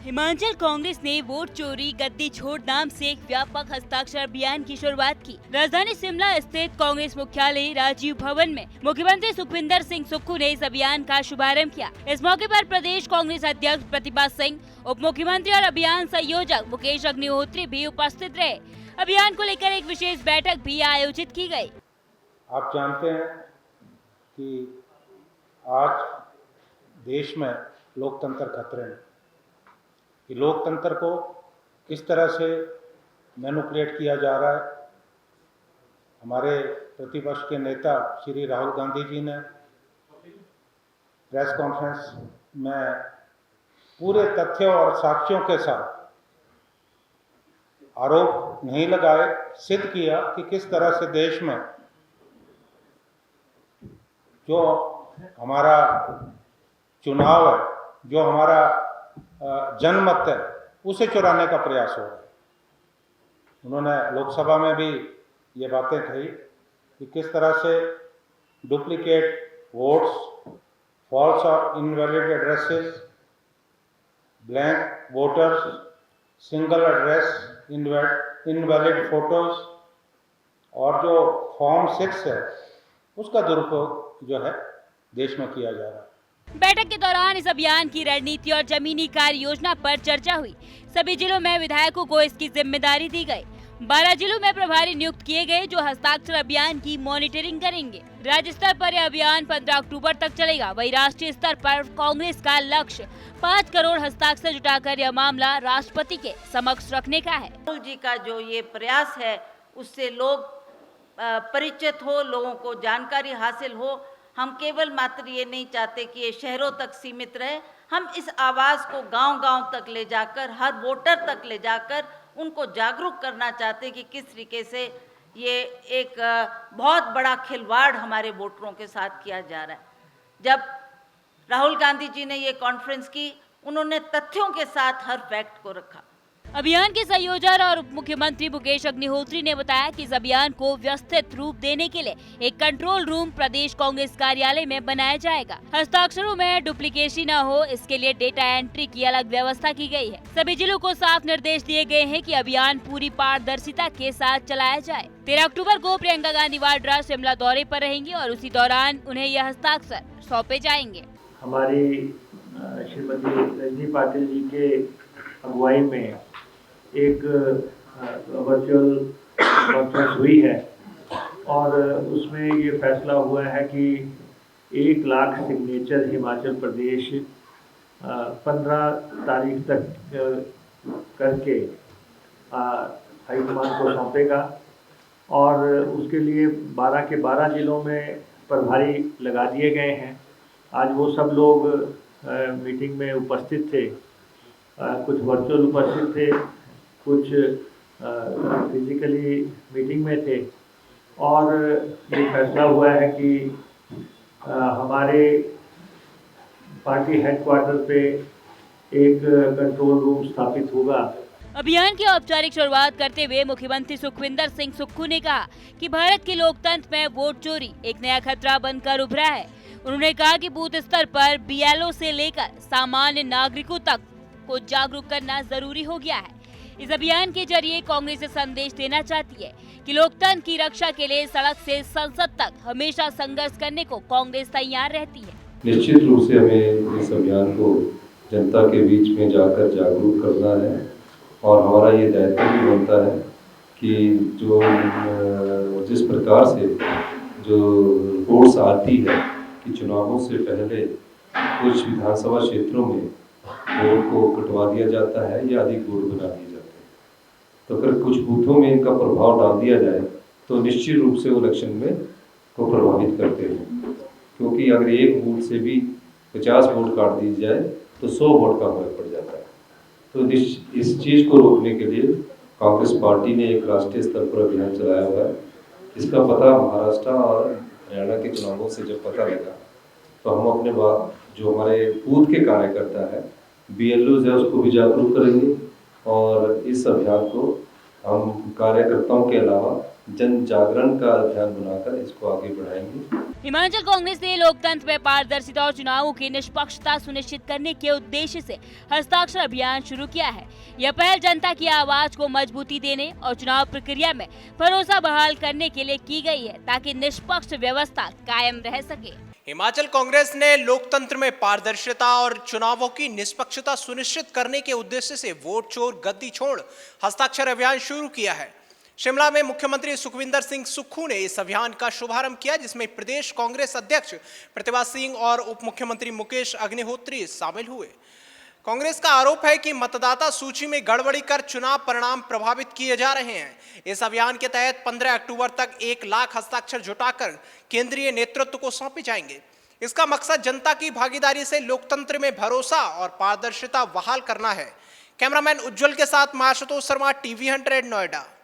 हिमाचल कांग्रेस ने वोट चोरी गद्दी छोड़ नाम से एक व्यापक हस्ताक्षर अभियान की शुरुआत की। राजधानी शिमला स्थित कांग्रेस मुख्यालय राजीव भवन में मुख्यमंत्री सुखविंदर सिंह सुक्खू ने इस अभियान का शुभारंभ किया। इस मौके पर प्रदेश कांग्रेस अध्यक्ष प्रतिभा सिंह, उप मुख्यमंत्री और अभियान संयोजक मुकेश अग्निहोत्री भी उपस्थित रहे। अभियान को लेकर एक विशेष बैठक भी आयोजित की गयी। आप जानते हैं कि आज देश में लोकतंत्र खतरे में, कि लोकतंत्र को किस तरह से मैनिपुलेट किया जा रहा है। हमारे प्रतिपक्ष के नेता श्री राहुल गांधी जी ने प्रेस कॉन्फ्रेंस में पूरे तथ्यों और साक्ष्यों के साथ आरोप नहीं लगाए, सिद्ध किया कि किस तरह से देश में जो हमारा चुनाव है, जो हमारा जनमत है, उसे चुराने का प्रयास हो रहा है। उन्होंने लोकसभा में भी ये बातें कही कि किस तरह से डुप्लीकेट वोट्स, फॉल्स और invalid addresses, blank voters, single address, invalid photos और जो फॉर्म 6 है उसका दुरुपयोग जो है देश में किया जा रहा है। बैठक के दौरान इस अभियान की रणनीति और जमीनी कार्य योजना पर चर्चा हुई। सभी जिलों में विधायकों को इसकी जिम्मेदारी दी गई। 12 जिलों में प्रभारी नियुक्त किए गए जो हस्ताक्षर अभियान की मॉनिटरिंग करेंगे। राज्य स्तर पर यह अभियान 15 अक्टूबर तक चलेगा। वहीं राष्ट्रीय स्तर पर कांग्रेस का लक्ष्य 5 करोड़ हस्ताक्षर जुटाकर यह मामला राष्ट्रपति के समक्ष रखने का है। राहुल जी का जो ये प्रयास है उससे लोग परिचित हो, लोगों को जानकारी हासिल हो। हम केवल मात्र ये नहीं चाहते कि ये शहरों तक सीमित रहे। हम इस आवाज़ को गांव-गांव तक ले जाकर, हर वोटर तक ले जाकर उनको जागरूक करना चाहते हैं कि किस तरीके से ये एक बहुत बड़ा खिलवाड़ हमारे वोटरों के साथ किया जा रहा है। जब राहुल गांधी जी ने ये कॉन्फ्रेंस की, उन्होंने तथ्यों के साथ हर फैक्ट को रखा। अभियान के संयोजक और उप मुख्यमंत्री मुकेश अग्निहोत्री ने बताया कि इस अभियान को व्यवस्थित रूप देने के लिए एक कंट्रोल रूम प्रदेश कांग्रेस कार्यालय में बनाया जाएगा। हस्ताक्षरों में डुप्लीकेसी न हो, इसके लिए डेटा एंट्री की अलग व्यवस्था की गई है। सभी जिलों को साफ निर्देश दिए गए हैं कि अभियान पूरी पारदर्शिता के साथ चलाया जाए। 13 अक्टूबर को प्रियंका गांधी वाड्रा शिमला दौरे पर रहेंगी और उसी दौरान उन्हें यह हस्ताक्षर सौंपे जाएंगे। हमारी श्रीमती रजनी पाटिल जी के अगुवाई में एक वर्चुअल कॉन्फ्रेंस हुई है और उसमें ये फैसला हुआ है कि 1 लाख सिग्नेचर हिमाचल प्रदेश 15 तारीख तक करके हाईकमान को सौंपेगा और उसके लिए 12 के 12 जिलों में प्रभारी लगा दिए गए हैं। आज वो सब लोग मीटिंग में उपस्थित थे, कुछ वर्चुअल उपस्थित थे, कुछ फिजिकली मीटिंग में थे और ये फैसला हुआ है कि हमारे पार्टी हेडक्वार्टर पे एक कंट्रोल रूम स्थापित होगा। अभियान की औपचारिक शुरुआत करते हुए मुख्यमंत्री सुखविंदर सिंह सुक्खू ने कहा कि भारत के लोकतंत्र में वोट चोरी एक नया खतरा बनकर उभरा है। उन्होंने कहा कि बूथ स्तर पर BLO से लेकर सामान्य नागरिकों तक को जागरूक करना जरूरी हो गया है। इस अभियान के जरिए कांग्रेस संदेश देना चाहती है कि लोकतंत्र की रक्षा के लिए सड़क से संसद तक हमेशा संघर्ष करने को कांग्रेस तैयार रहती है। निश्चित रूप से हमें इस अभियान को जनता के बीच में जाकर जागरूक करना है और हमारा ये दायित्व भी बनता है कि जो जिस प्रकार से जो रिपोर्ट्स आती है कि चुनावों से पहले कुछ विधानसभा क्षेत्रों में वोट को कटवा दिया जाता है या अधिक वोट बना दिए जाते हैं, तो अगर कुछ बूथों में इनका प्रभाव डाल दिया जाए तो निश्चित रूप से वो इलेक्शन में को प्रभावित करते हैं, क्योंकि अगर एक बूथ से भी 50 वोट काट दी जाए तो 100 वोट का फर्क पड़ जाता है। तो इस चीज़ को रोकने के लिए कांग्रेस पार्टी ने एक राष्ट्रीय स्तर पर अभियान चलाया हुआ है। इसका पता महाराष्ट्र और हरियाणा के चुनावों से जब पता लगा तो हम अपने जो हमारे बूथ के कार्यकर्ता है, BLOs है, उसको भी जागरूक करेंगे और इस अभियान को हम कार्यकर्ताओं के अलावा जन जागरण का अभियान बनाकर इसको आगे बढ़ाएंगे। हिमाचल कांग्रेस ने लोकतंत्र में पारदर्शिता और चुनावों की निष्पक्षता सुनिश्चित करने के उद्देश्य से हस्ताक्षर अभियान शुरू किया है। यह पहल जनता की आवाज को मजबूती देने और चुनाव प्रक्रिया में भरोसा बहाल करने के लिए की गई है, ताकि निष्पक्ष व्यवस्था कायम रह सके। हिमाचल कांग्रेस ने लोकतंत्र में पारदर्शिता और चुनावों की निष्पक्षता सुनिश्चित करने के उद्देश्य से वोट चोर गद्दी छोड़ हस्ताक्षर अभियान शुरू किया है। शिमला में मुख्यमंत्री सुखविंदर सिंह सुक्खू ने इस अभियान का शुभारंभ किया, जिसमें प्रदेश कांग्रेस अध्यक्ष प्रतिभा सिंह और उप मुख्यमंत्री मुकेश अग्निहोत्री शामिल हुए। कांग्रेस का आरोप है कि मतदाता सूची में गड़बड़ी कर चुनाव परिणाम प्रभावित किए जा रहे हैं। इस अभियान के तहत 15 अक्टूबर तक 1 लाख हस्ताक्षर जुटाकर केंद्रीय नेतृत्व को सौंपे जाएंगे। इसका मकसद जनता की भागीदारी से लोकतंत्र में भरोसा और पारदर्शिता बहाल करना है। कैमरामैन उज्जवल के साथ मैं आशुतोष शर्मा, TV 100 नोएडा।